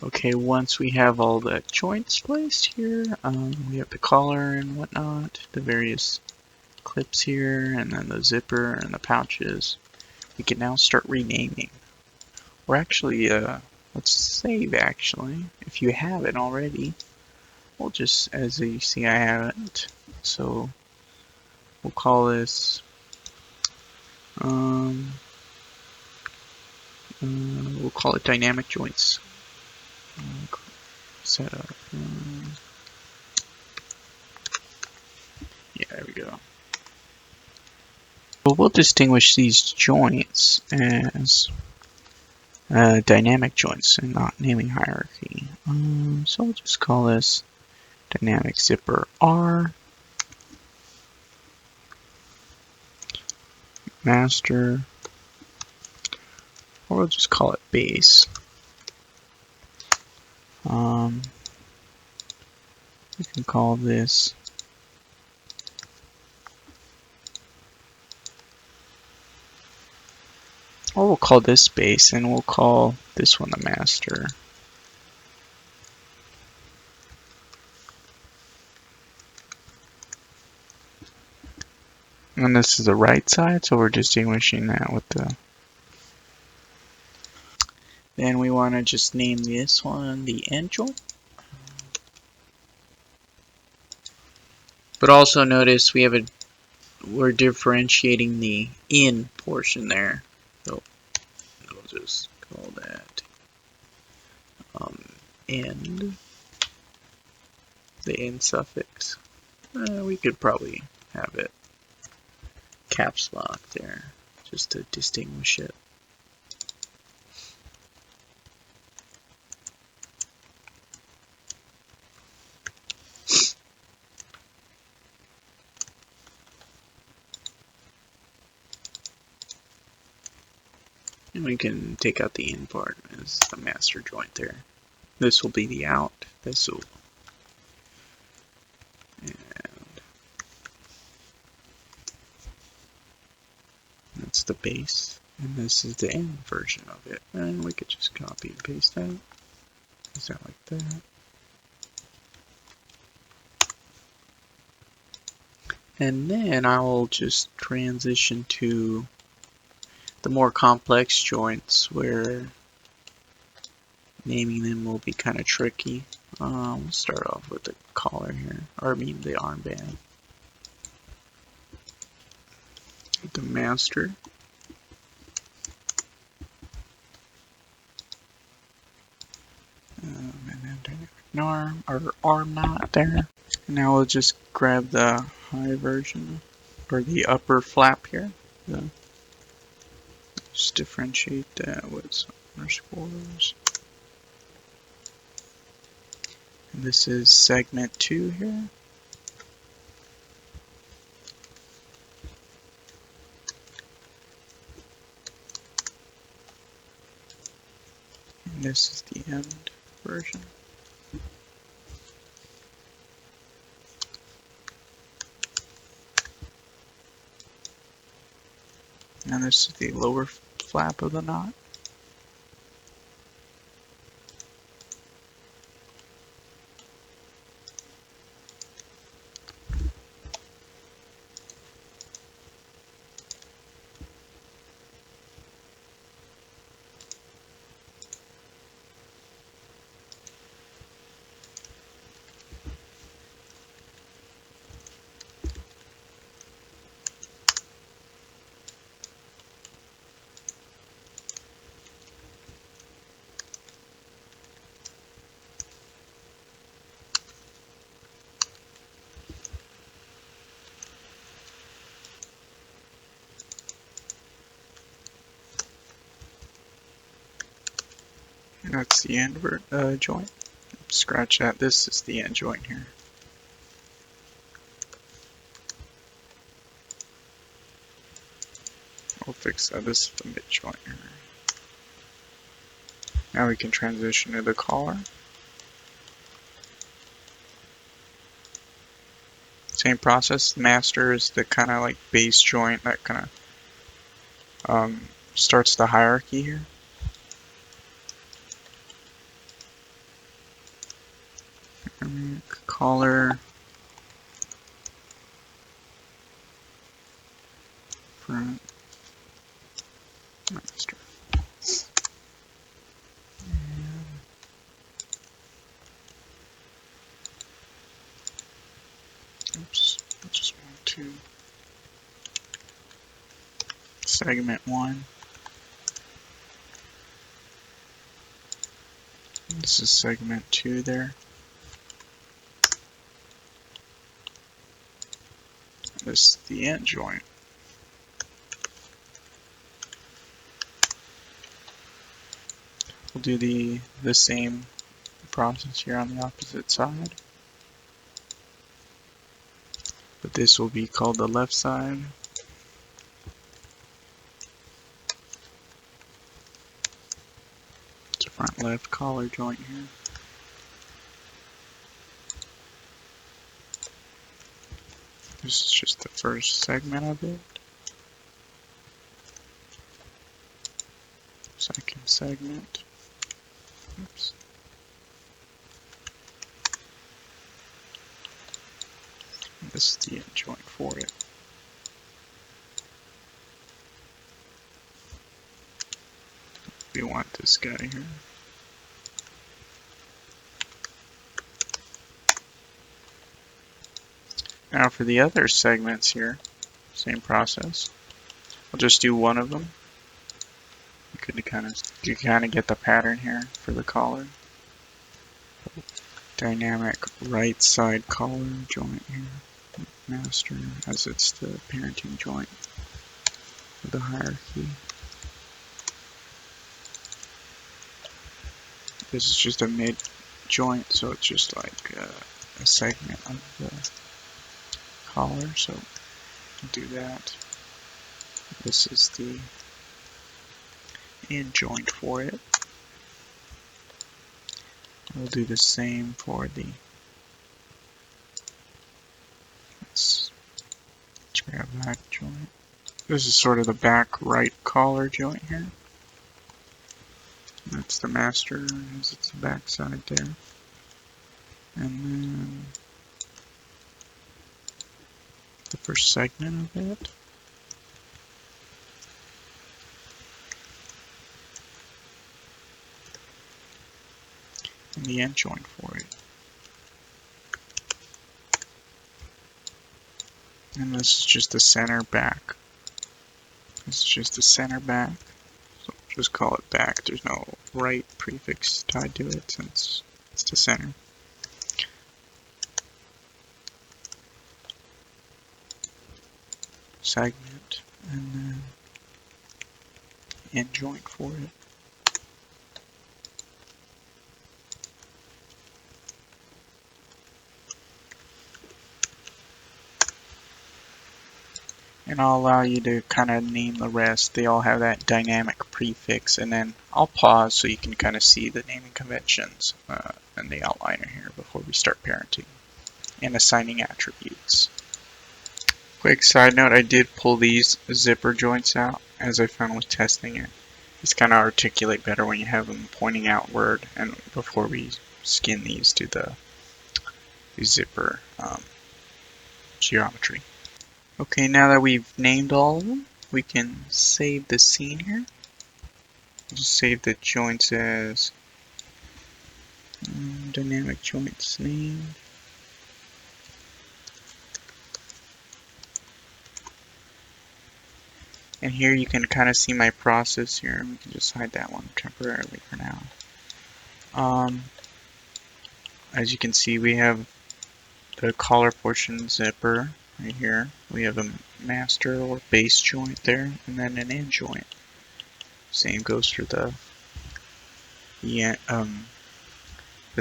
Okay, once we have all the joints placed here, we have the collar and whatnot, the various clips here, and then the zipper and the pouches. We can now start renaming. Or actually, let's save actually, if you haven't already. We'll just, as you see, I haven't. So we'll call this, we'll call it dynamic joints. Setup. Yeah, there we go. But we'll distinguish these joints as dynamic joints and not naming hierarchy. So we'll just call this dynamic zipper R, master, or we'll just call it base. We can call this or we'll call this base and we'll call this one the master. And this is the right side, so we're distinguishing that with the. Then we want to just name this one the end joint. But also notice we're differentiating the in portion there. So we'll just call that end, the end suffix. We could probably have it caps lock there just to distinguish it. And we can take out the in part as the master joint there. This will be the out. This will. And that's the base. And this is the end version of it. And we could just copy and paste that. Is that like that? And then I will just transition to the more complex joints where naming them will be kind of tricky. We'll start off with the collar here, or I mean the armband. The master. And then an arm, or arm knot there. And now we'll just grab the high version, or the upper flap here. Just differentiate that with some underscores. And this is segment 2 here. And this is the end version. And this is the lower flap of the knot. And that's the end joint. Scratch that. This is the end joint here. We'll fix that. This is the mid joint here. Now we can transition to the collar. Same process. The master is the kind of like base joint that kind of starts the hierarchy here. Collar, front, master. Oops, I just want to segment 1. This is segment 2 there. This is the end joint. We'll do the same process here on the opposite side. But this will be called the left side. It's a front left collar joint here. This is just the first segment of it. Second segment. Oops. And this is the end joint for it. We want this guy here. Now for the other segments here, same process. I'll just do one of them. You kind of get the pattern here for the collar. Dynamic right side collar joint here. Master, as it's the parenting joint of the hierarchy. This is just a mid joint, so it's just like a segment of the collar, so we'll do that. This is the end joint for it. We'll do the same for the, let's grab that joint. This is sort of the back right collar joint here. That's the master, as it's the back side there. And then the first segment of it. And the end joint for it. And this is just the center back. This is just the center back. So just call it back. There's no right prefix tied to it since it's the center. Segment and then end joint for it. And I'll allow you to kind of name the rest. They all have that dynamic prefix, and then I'll pause so you can kind of see the naming conventions and the outliner here before we start parenting and assigning attributes. Quick side note, I did pull these zipper joints out as I found with testing it. These kind of articulate better when you have them pointing outward, and before we skin these to the zipper geometry. Okay, now that we've named all of them, we can save the scene here. Just save the joints as dynamic joints name. And here you can kind of see my process here. We can just hide that one temporarily for now. As you can see, we have the collar portion zipper. Right here, we have a master or base joint there, and then an end joint. Same goes for the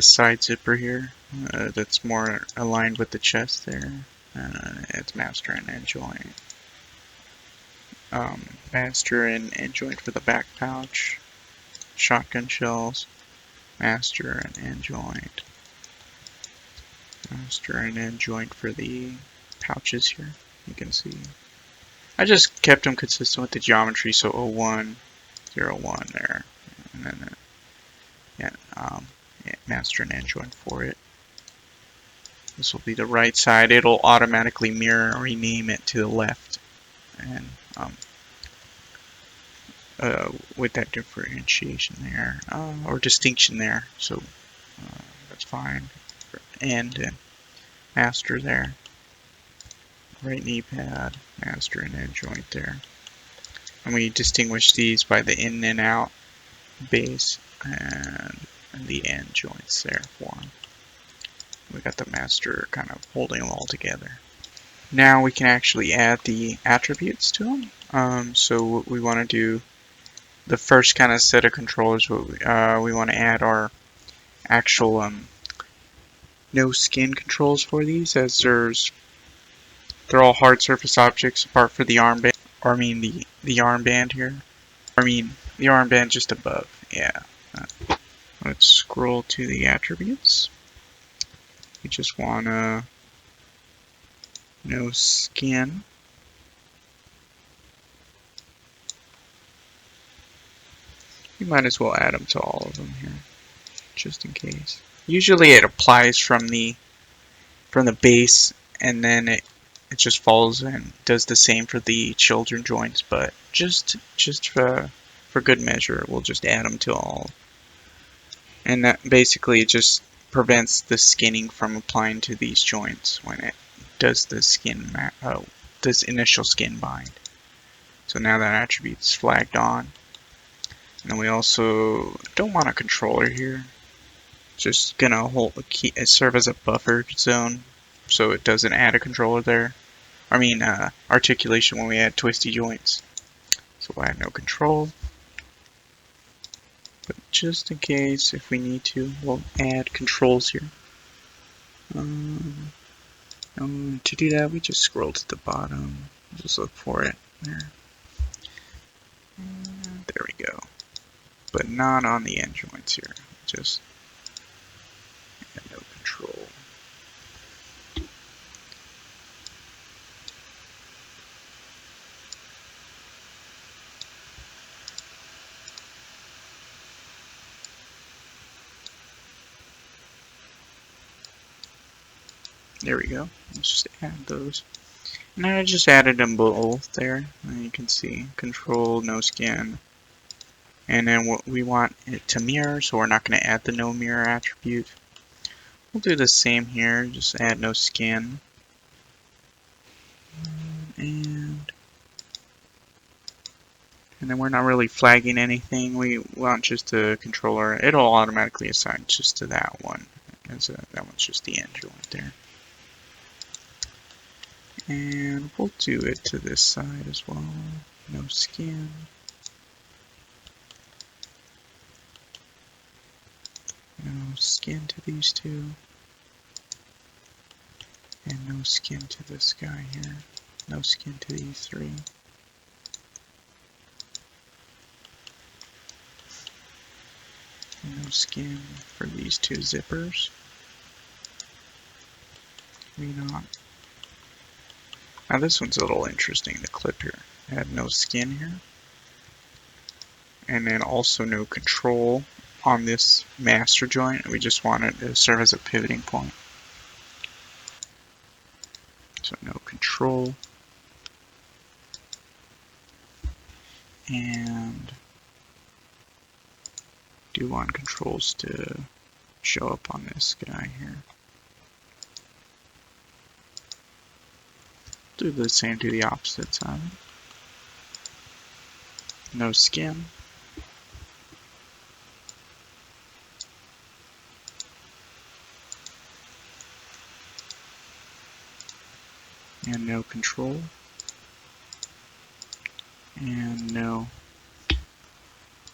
side zipper here. That's more aligned with the chest there. It's master and end joint. Master and end joint for the back pouch. Shotgun shells. Master and end joint. Master and end joint for the pouches here, you can see. I just kept them consistent with the geometry, so 01, 01 there, and then master and end joint for it. This will be the right side. It'll automatically mirror and rename it to the left, and with that differentiation there, or distinction there. So that's fine. And master there. Right knee pad, master and end joint there. And we distinguish these by the in and out base and the end joints there for them. We got the master kind of holding them all together. Now we can actually add the attributes to them. So what we want to do, the first kind of set of controllers, we want to add our actual no skin controls for these, as they're all hard surface objects apart for the armband, or I mean the armband here. I mean the armband just above. Yeah. Let's scroll to the attributes. We just want to no skin. You might as well add them to all of them here, just in case. Usually it applies from the base, and then it just follows and does the same for the children joints, but just for good measure, we'll just add them to all. And that basically just prevents the skinning from applying to these joints when it does the skin does initial skin bind. So now that attribute's flagged on. And then we also don't want a controller here. Just gonna hold a key, serve as a buffer zone, so it doesn't add a controller there. I mean articulation when we add twisty joints. So we'll add no control. But just in case, if we need to, we'll add controls here. To do that, we just scroll to the bottom. Just look for it there. And there we go. But not on the end joints here. Just no control. There we go. Let's just add those. And I just added them both there. And you can see control, no skin. And then what we want it to mirror, so we're not going to add the no mirror attribute. We'll do the same here, just add no skin. And then we're not really flagging anything. We want just a controller. It'll automatically assign just to that one. That one's just the end joint there. And we'll do it to this side as well. No skin. No skin to these two. And no skin to this guy here. No skin to these three. And no skin for these two zippers. Maybe not. Now this one's a little interesting, the clip here. It had no skin here. And then also no control on this master joint. We just want it to serve as a pivoting point. So no control. And do want controls to show up on this guy here. Do the same to the opposite side. No skin. And no control. And no.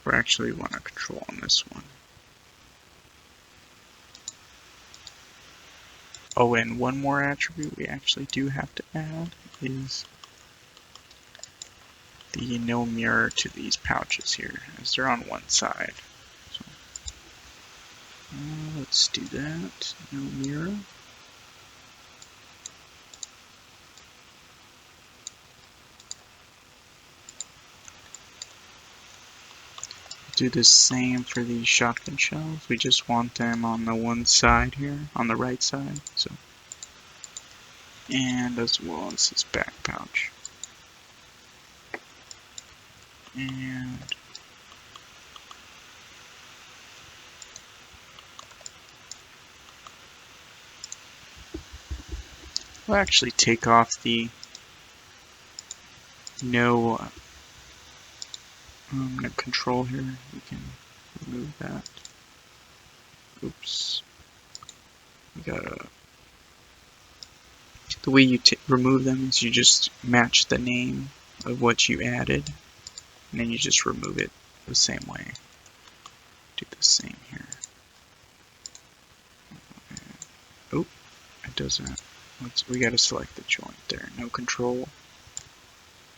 We actually want a control on this one. Oh, and one more attribute we actually do have to add is the no mirror to these pouches here, as they're on one side. So, let's do that. No mirror. Do the same for these shotgun shells. We just want them on the one side here, on the right side. So and as well as this back pouch. And we'll actually take off the no control here. We can remove that. Oops. We gotta. The way you remove them is you just match the name of what you added, and then you just remove it the same way. Do the same here. Oh, it doesn't. We gotta select the joint there. No control.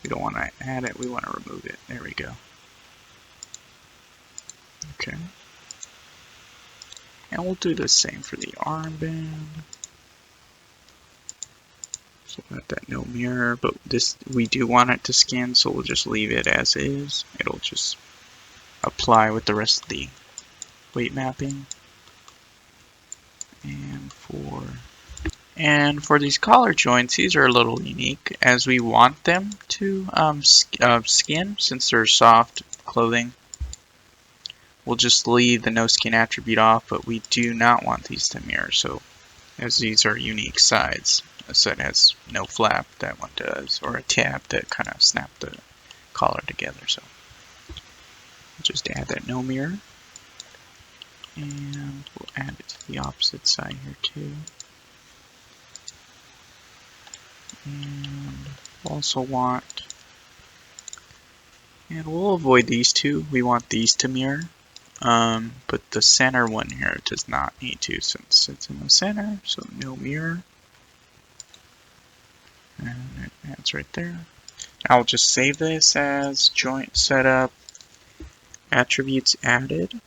We don't want to add it, we want to remove it. There we go. Okay. And we'll do the same for the armband. So let that no mirror, but this we do want it to scan, so we'll just leave it as is. It'll just apply with the rest of the weight mapping. And for these collar joints, these are a little unique as we want them to skin since they're soft clothing. We'll just leave the no skin attribute off, but we do not want these to mirror. So as these are unique sides, a set has no flap, that one does, or a tab that kind of snap the collar together. So just add that no mirror, and we'll add it to the opposite side here too. And also want, and we'll avoid these two. We want these to mirror, but the center one here does not need to since it's in the center, so no mirror. And that's right there. I'll just save this as joint setup attributes added.